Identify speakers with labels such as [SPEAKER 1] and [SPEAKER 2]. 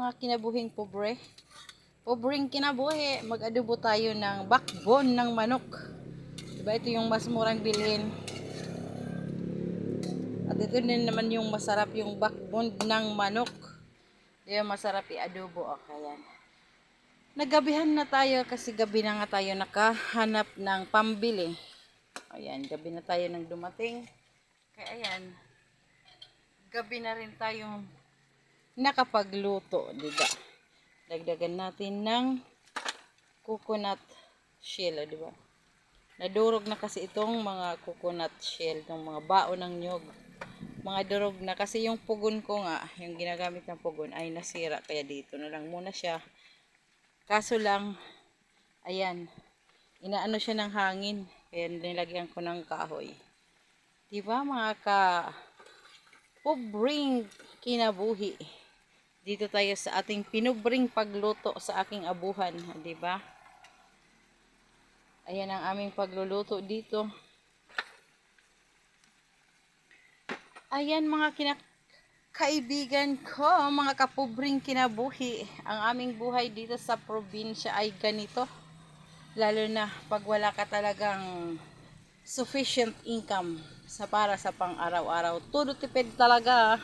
[SPEAKER 1] mga kinabuhing pobre. Pobreng kinabuhi, mag-adobo tayo ng backbone ng manok. Diba ito yung mas murang bilhin. At ito din naman yung masarap yung backbone ng manok. Diba masarap i-adobo. Okay, yan. Naggabihan na tayo kasi gabi na nga tayo nakahanap ng pambili. Ayan, gabi na tayo nang dumating. Kaya ayan, gabi na rin tayong nakapagluto, diba? Dagdagan natin ng coconut shell, diba? Nadurog na kasi itong mga coconut shell, itong mga baon ng nyog. Mga durog na kasi yung pugon ko nga, yung ginagamit ng pugon ay nasira. Kaya dito na lang muna siya. Kaso lang, ayan, inaano siya ng hangin. Kaya nilagyan ko ng kahoy. Diba mga pobreng kinabuhi? Dito tayo sa ating pinubring pagluto sa aking abuhan, di ba? Ayan ang aming pagluluto dito. Ayan mga kaibigan ko, mga kapubring kinabuhi. Ang aming buhay dito sa probinsya ay ganito. Lalo na pag wala ka talagang sufficient income para sa pang araw-araw. Todo tipid talaga.